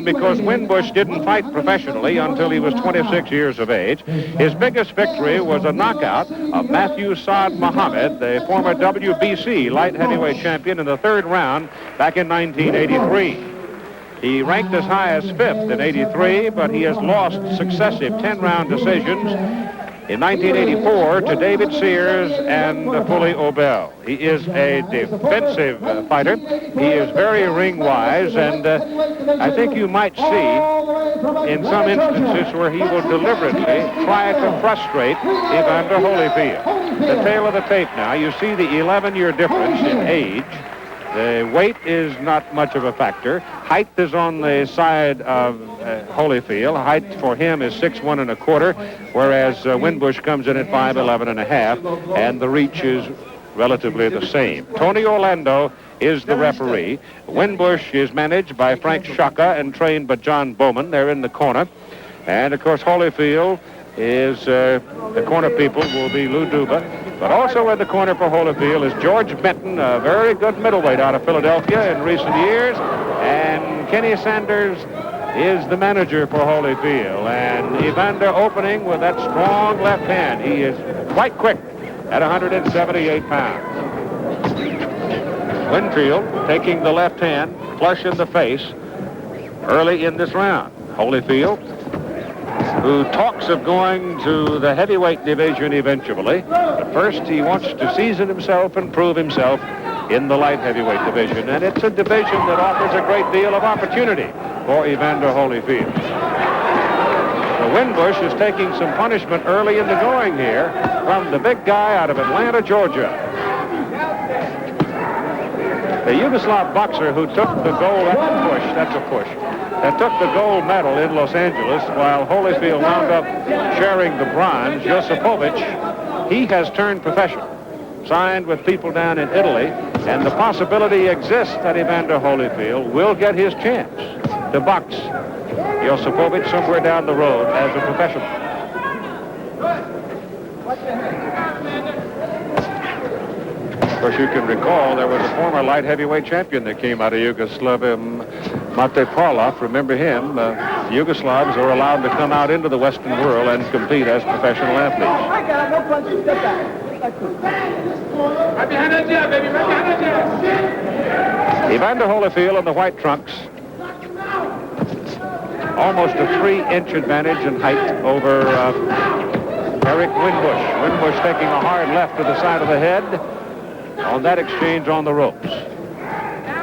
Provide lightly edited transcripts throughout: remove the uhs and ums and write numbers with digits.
because Winbush didn't fight professionally until he was 26 years of age. His biggest victory was a knockout of Matthew Saad Muhammad, the former WBC light heavyweight champion, in the third round back in 1983. He ranked as high as 5th in 83, but he has lost successive 10-round decisions in 1984 to David Sears and Fully Obel. He is a defensive fighter. He is very ring-wise, and I think you might see in some instances where he will deliberately try to frustrate Evander Holyfield. The tail of the tape now, you see the 11-year difference in age. The weight is not much of a factor. Height is on the side of Holyfield. Height for him is 6'1 1/4, whereas Winbush comes in at 5'11 1/2, and the reach is relatively the same. Tony Orlando is the referee. Winbush is managed by Frank Shaka and trained by John Bowman. They're in the corner. And, of course, Holyfield is, the corner people will be Lou Duba. But also in the corner for Holyfield is George Benton, a very good middleweight out of Philadelphia in recent years. And Kenny Sanders is the manager for Holyfield. And Evander opening with that strong left hand. He is quite quick at 178 pounds. Winfield taking the left hand flush in the face early in this round. Holyfield, who talks of going to the heavyweight division eventually. But first, he wants to season himself and prove himself in the light heavyweight division. And it's a division that offers a great deal of opportunity for Evander Holyfield. So Winbush is taking some punishment early in the going here from the big guy out of Atlanta, Georgia. The Yugoslav boxer who took the gold, that's a push, that took the gold medal in Los Angeles while Holyfield wound up sharing the bronze, Josipovic, he has turned professional, signed with people down in Italy, and the possibility exists that Evander Holyfield will get his chance to box Josipovic somewhere down the road as a professional. Of course, you can recall there was a former light heavyweight champion that came out of Yugoslavia, Mate Parlov. Remember him? Yugoslavs are allowed to come out into the Western world and compete as professional athletes. I got no punches. Step back. Right behind that jab, baby. Right behind that jab. Evander Holyfield in the white trunks. Almost a 3-inch advantage in height over Eric Winbush. Winbush taking a hard left to the side of the head on that exchange on the ropes.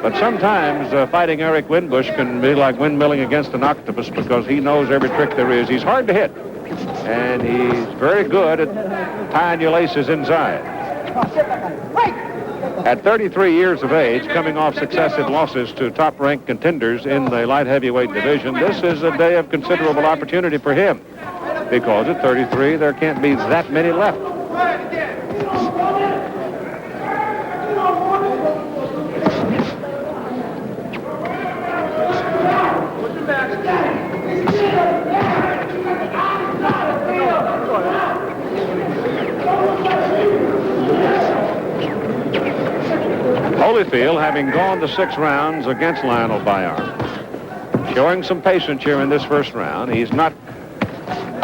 But sometimes fighting Eric Winbush can be like windmilling against an octopus because he knows every trick there is. He's hard to hit, and he's very good at tying your laces inside. At 33 years of age, coming off successive losses to top-ranked contenders in the light heavyweight division, this is a day of considerable opportunity for him because at 33, there can't be that many left. Holyfield, having gone to 6 rounds against Lionel Bayarn, showing some patience here in this first round. He's not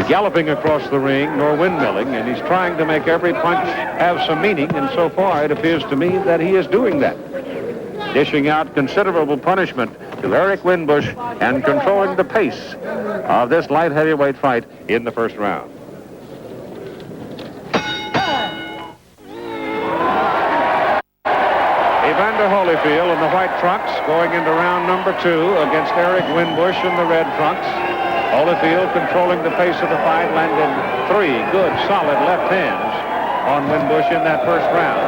galloping across the ring nor windmilling, and he's trying to make every punch have some meaning, and so far it appears to me that he is doing that. Dishing out considerable punishment to Eric Winbush and controlling the pace of this light heavyweight fight in the first round. Evander Holyfield in the white trunks going into round number 2 against Eric Winbush in the red trunks. Holyfield controlling the pace of the fight, landed 3 good, solid left hands on Winbush in that first round.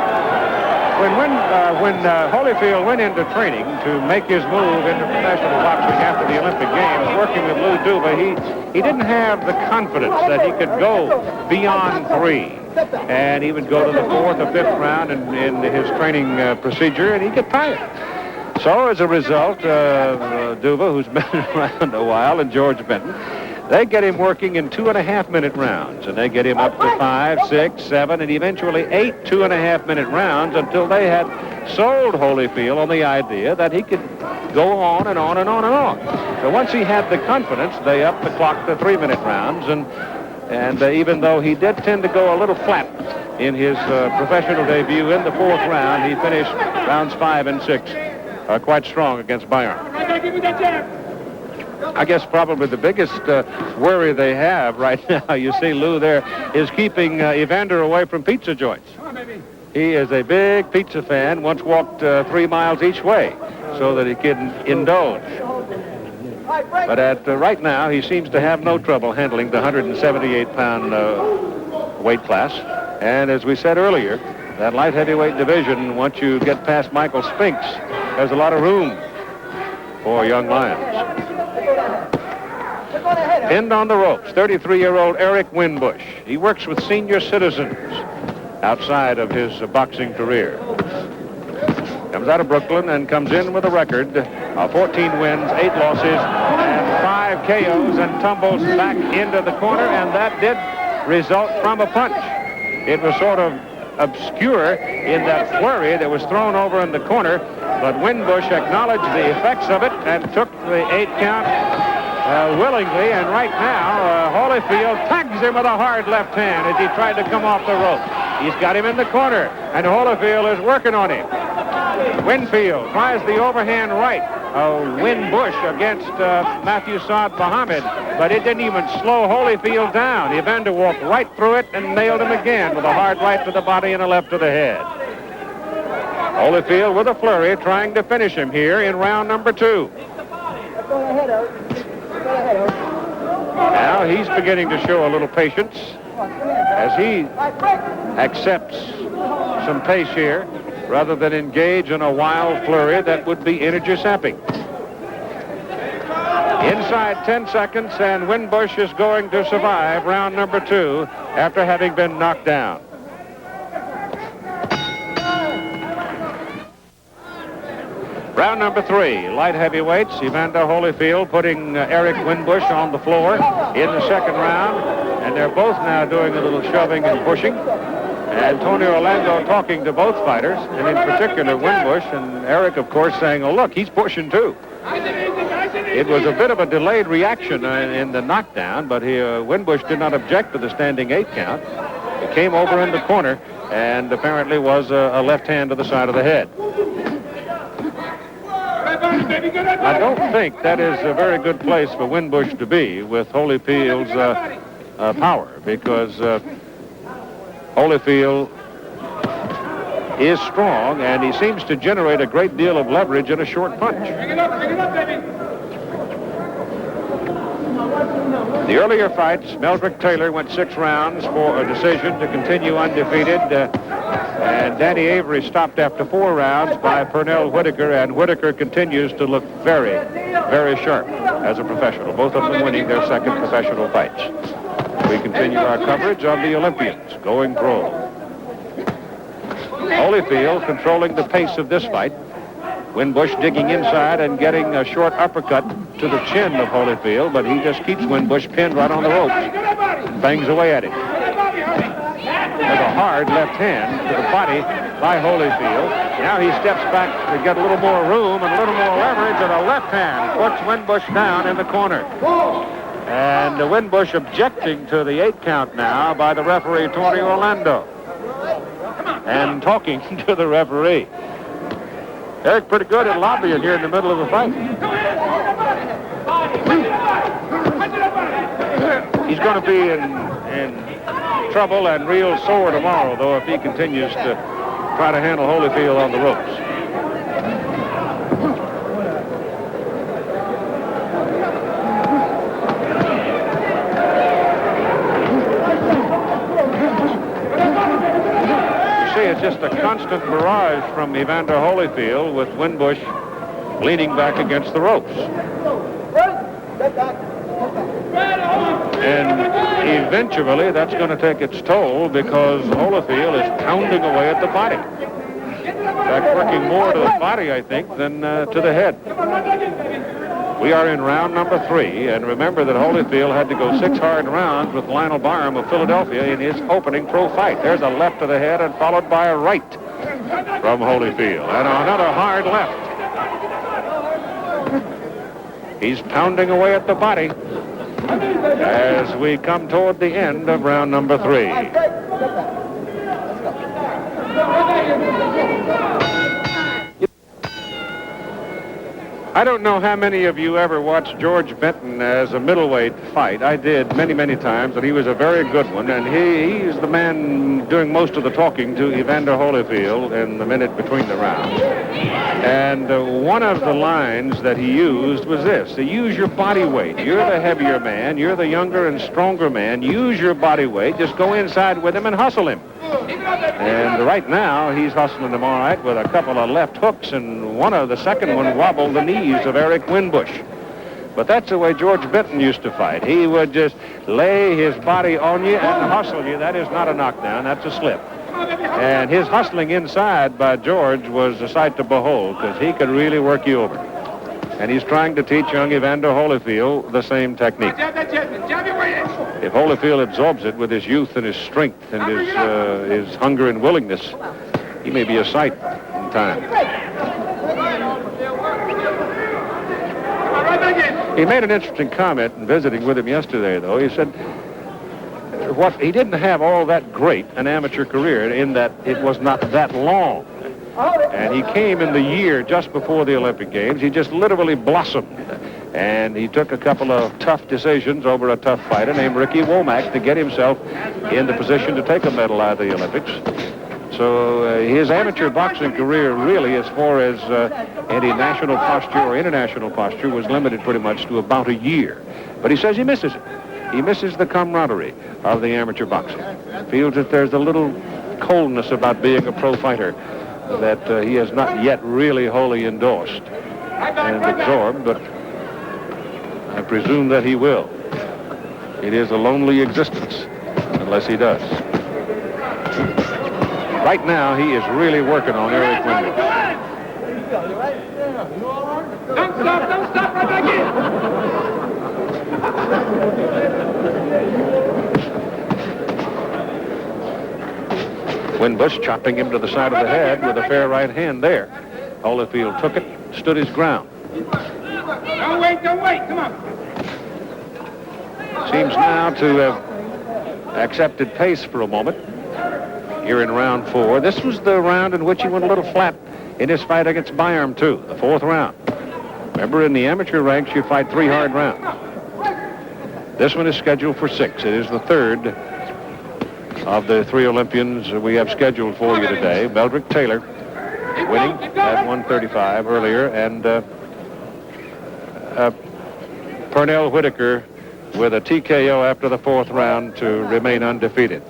When Holyfield went into training to make his move into professional boxing after the Olympic Games, working with Lou Duba, he didn't have the confidence that he could go beyond 3. And he would go to the 4th or 5th round in his training procedure, and he'd get tired. So as a result, Duba, who's been around a while, and George Benton, they get him working in 2.5-minute rounds, and they get him up to 5, 6, 7, and eventually 8 2.5-minute rounds until they had sold Holyfield on the idea that he could go on and on and on and on. So once he had the confidence, they upped the clock to 3-minute rounds, and even though he did tend to go a little flat in his professional debut in the 4th round, he finished rounds 5 and 6 quite strong against Bayern. I guess probably the biggest worry they have right now, you see Lou there, is keeping Evander away from pizza joints. He is a big pizza fan, once walked 3 miles each way so that he can indulge. But right now, he seems to have no trouble handling the 178-pound weight class. And as we said earlier, that light heavyweight division, once you get past Michael Spinks, there's a lot of room for young lions. Pinned on the ropes, 33-year-old Eric Winbush. He works with senior citizens outside of his boxing career. Comes out of Brooklyn and comes in with a record of 14 wins, 8 losses, and 5 KOs, and tumbles back into the corner, and that did result from a punch. It was sort of obscure in that flurry that was thrown over in the corner, but Winbush acknowledged the effects of it and took the 8 count willingly, and right now Holyfield tags him with a hard left hand as he tried to come off the rope. He's got him in the corner, and Holyfield is working on him. Winfield tries the overhand right. Winbush against Matthew Saad Muhammad, but it didn't even slow Holyfield down. Evander walked right through it and nailed him again with a hard right to the body and a left to the head. Holyfield with a flurry trying to finish him here in round number 2. Now he's beginning to show a little patience as he accepts some pace here rather than engage in a wild flurry that would be energy sapping. Inside 10 seconds, and Winbush is going to survive round number 2 after having been knocked down. Round number 3, light heavyweights. Evander Holyfield putting Eric Winbush on the floor in the 2nd round, and they're both now doing a little shoving and pushing. And Tony Orlando talking to both fighters, and in particular Winbush, and Eric, of course, saying, oh, look, he's pushing too. It was a bit of a delayed reaction in the knockdown, but Winbush did not object to the standing 8 count. He came over in the corner and apparently was a left hand to the side of the head. I don't think that is a very good place for Winbush to be with Holyfield's power, because Holyfield is strong, and he seems to generate a great deal of leverage in a short punch. The earlier fights, Meldrick Taylor went 6 rounds for a decision to continue undefeated, and Danny Avery stopped after 4 rounds by Pernell Whitaker, and Whitaker continues to look very, very sharp as a professional, both of them winning their 2nd professional fights. We continue our coverage of the Olympians going pro. Holyfield controlling the pace of this fight. Winbush digging inside and getting a short uppercut to the chin of Holyfield, but he just keeps Winbush pinned right on the ropes. Bangs away at him. There's a hard left hand to the body by Holyfield. Now he steps back to get a little more room and a little more leverage, and a left hand puts Winbush down in the corner. And Winbush objecting to the 8 count now by the referee, Tony Orlando, and talking to the referee. Eric pretty good at lobbying here in the middle of the fight. He's going to be in trouble and real sore tomorrow, though, if he continues to try to handle Holyfield on the ropes. It's just a constant barrage from Evander Holyfield, with Winbush leaning back against the ropes. And eventually that's going to take its toll, because Holyfield is pounding away at the body. In fact, working more to the body, I think, than to the head. We are in round number 3, and remember that Holyfield had to go 6 hard rounds with Lionel Barham of Philadelphia in his opening pro fight. There's a left to the head and followed by a right from Holyfield, and another hard left. He's pounding away at the body as we come toward the end of round number 3. I don't know how many of you ever watched George Benton as a middleweight fight. I did many, many times, and he was a very good one. And he's the man doing most of the talking to Evander Holyfield in the minute between the rounds. And one of the lines that he used was this: to use your body weight. You're the heavier man. You're the younger and stronger man. Use your body weight. Just go inside with him and hustle him. And right now, he's hustling him all right with a couple of left hooks, and the second one wobbled the knees of Eric Winbush. But that's the way George Benton used to fight. He would just lay his body on you and hustle you. That is not a knockdown. That's a slip. And his hustling inside by George was a sight to behold, because he could really work you over. And he's trying to teach young Evander Holyfield the same technique. If Holyfield absorbs it with his youth and his strength and his hunger and willingness, he may be a sight in time. He made an interesting comment in visiting with him yesterday, though. He said he didn't have all that great an amateur career in that it was not that long. And he came in the year just before the Olympic Games. He just literally blossomed. And he took a couple of tough decisions over a tough fighter named Ricky Womack to get himself in the position to take a medal out of the Olympics. So his amateur boxing career, really, as far as any national posture or international posture, was limited pretty much to about a year. But he says he misses it. He misses the camaraderie of the amateur boxing. Feels that there's a little coldness about being a pro fighter that he has not yet really wholly endorsed and absorbed, but I presume that he will. It is a lonely existence unless he does. Right now, he is really working on Eric Winbush. Don't stop, right back in. Winbush chopping him to the side of the head with a fair right hand there. Holyfield took it, stood his ground. Don't wait, come on. Seems now to have accepted pace for a moment here in round 4. This was the round in which he went a little flat in his fight against Byram, too, the 4th round. Remember, in the amateur ranks, you fight 3 hard rounds. This one is scheduled for 6. It is the 3rd of the 3 Olympians we have scheduled for you today. Meldrick Taylor winning at 135 earlier, and Pernell Whitaker with a TKO after the 4th round to remain undefeated.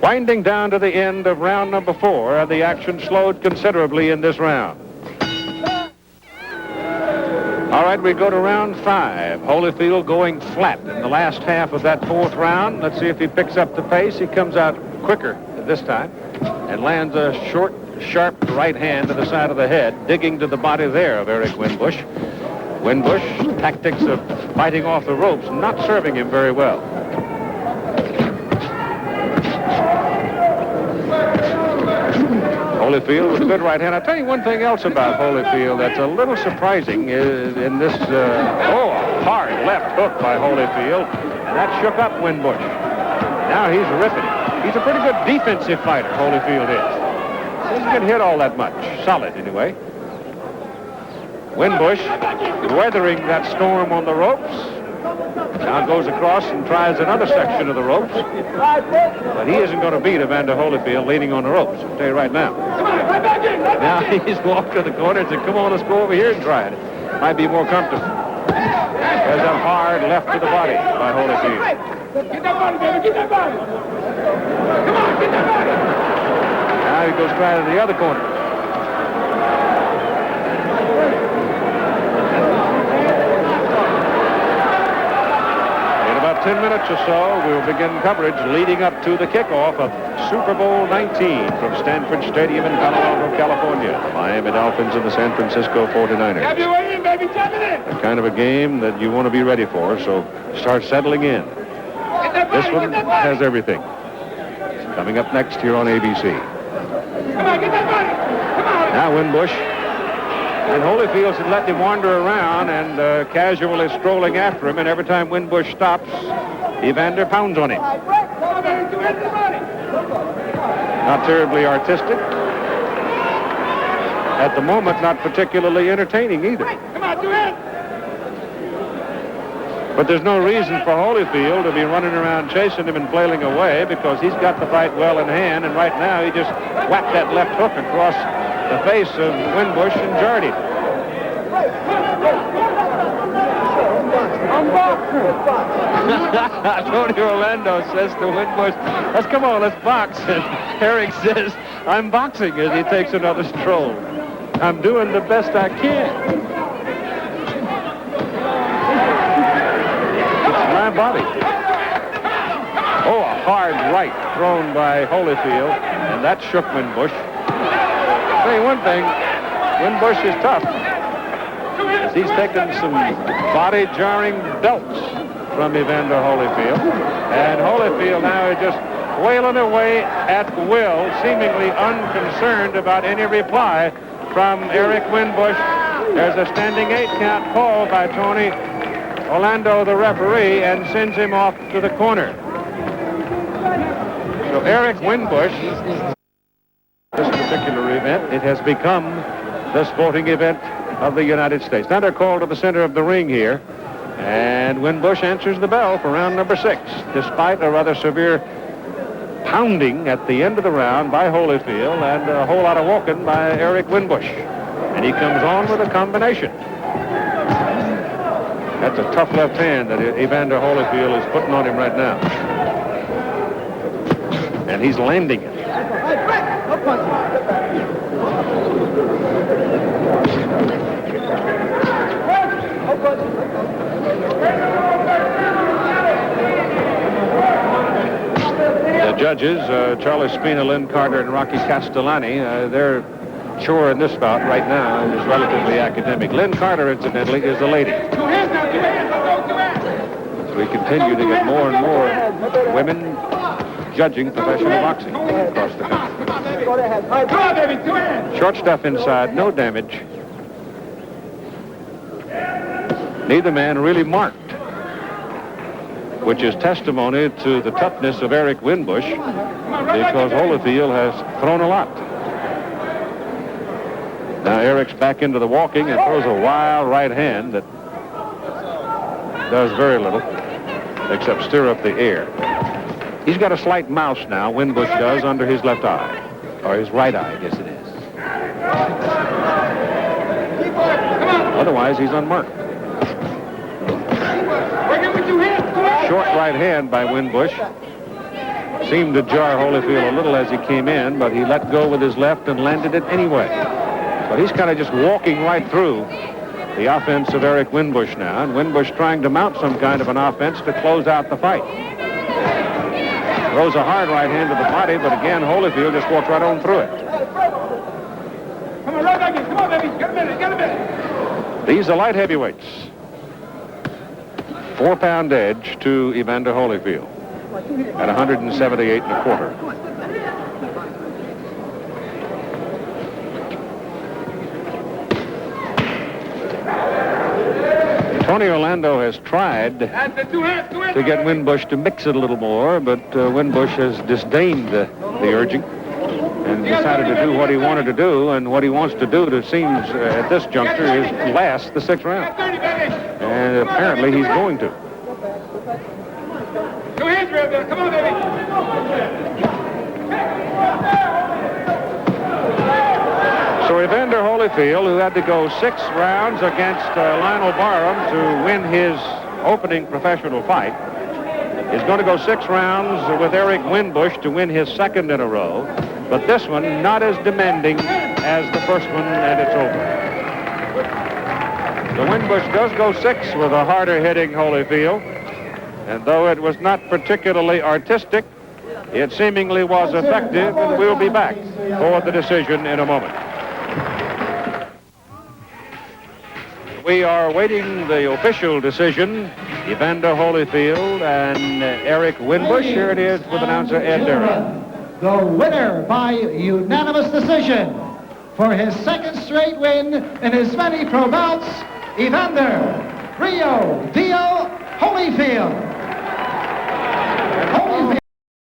Winding down to the end of round number 4, and the action slowed considerably in this round. All right, we go to round 5. Holyfield going flat in the last half of that 4th round. Let's see if he picks up the pace. He comes out quicker this time and lands a short, sharp right hand to the side of the head, digging to the body there of Eric Winbush. Winbush, tactics of fighting off the ropes, not serving him very well. Holyfield with a good right hand. I'll tell you one thing else about Holyfield that's a little surprising in this, a hard left hook by Holyfield. That shook up Winbush. Now he's ripping. He's a pretty good defensive fighter, Holyfield is. Doesn't get hit all that much. Solid, anyway. Winbush weathering that storm on the ropes. Now goes across and tries another section of the ropes. But he isn't going to beat Evander Holyfield leaning on the ropes, I'll tell you right now. Now he's walked to the corner and said, come on, let's go over here and try it. Might be more comfortable. There's a hard left to the body by Holyfield. Get that body, baby, get that body. Come on, get that body. Now he goes try to the other corner. In about 10 minutes or so, we'll begin coverage leading up to the kickoff of Super Bowl 19 from Stanford Stadium in Palo Alto, California. The Miami Dolphins and the San Francisco 49ers. Have you in, baby, tap it in. The kind of a game that you want to be ready for, so start settling in. This one has everything. It's coming up next here on ABC. Come on, get that body. Come on. Now Winbush And Holyfield's had let him wander around and casually strolling after him, and every time Winbush stops, Evander pounds on him. Not terribly artistic. At the moment, not particularly entertaining either. Come on, do it! But there's no reason for Holyfield to be running around chasing him and flailing away, because he's got the fight well in hand, and right now he just whacked that left hook across the face of Winbush and jarred him. Tony Orlando says to Winbush, let's come on, let's box. And Eric says, I'm boxing, as he takes another stroll. I'm doing the best I can. It's my body. Oh, a hard right thrown by Holyfield, and that shook Winbush. I'll tell you one thing, Winbush is tough. He's taken some body-jarring belts from Evander Holyfield, and Holyfield now is just wailing away at will, seemingly unconcerned about any reply from Eric Winbush. There's a standing 8-count call by Tony Orlando, the referee, and sends him off to the corner. So Eric Winbush, this particular event, it has become the sporting event of the United States. Now they're called to the center of the ring here, and Winbush answers the bell for round number 6, despite a rather severe pounding at the end of the round by Holyfield and a whole lot of walking by Eric Winbush. And he comes on with a combination. That's a tough left hand that Evander Holyfield is putting on him right now. And he's landing it. The judges, Charlie Spina, Lynn Carter, and Rocky Castellani, their chore in this bout right now is relatively academic. Lynn Carter, incidentally, is the lady. So we continue to get more and more women judging professional boxing across the country. Short stuff inside, no damage. Neither man really marked, which is testimony to the toughness of Eric Winbush, because Holyfield has thrown a lot. Now Eric's back into the walking and throws a wild right hand that does very little except stir up the air. He's got a slight mouse now, Winbush does, under his left eye, or his right eye, I guess it is. Otherwise, he's unmarked. Short right hand by Winbush. Seemed to jar Holyfield a little as he came in, but he let go with his left and landed it anyway. But he's kind of just walking right through the offense of Eric Winbush now, and Winbush trying to mount some kind of an offense to close out the fight. Throws a hard right hand to the body, but again, Holyfield just walks right on through it. Come on, right back in. Come on, baby. Get a minute. These are light heavyweights. 4-pound edge to Evander Holyfield at 178 1/4. Tony Orlando has tried to get Winbush to mix it a little more, but Winbush has disdained the urging and decided to do what he wanted to do, and what he wants to do, it seems at this juncture, is last the 6th round. And apparently he's going to. Two hands, Evander. Come on, baby. So Evander Holyfield, who had to go 6 rounds against Lionel Barham to win his opening professional fight, is going to go 6 rounds with Eric Winbush to win his 2nd in a row. But this one not as demanding as the first one, and it's over. The Winbush does go 6 with a harder hitting Holyfield, and though it was not particularly artistic, it seemingly was effective, and we'll be back for the decision in a moment. We are waiting the official decision. Evander Holyfield and Eric Winbush. Here it is with announcer Ed Derry. The winner by unanimous decision, for his second straight win in his many pro bouts, Evander Rio Dio Holyfield.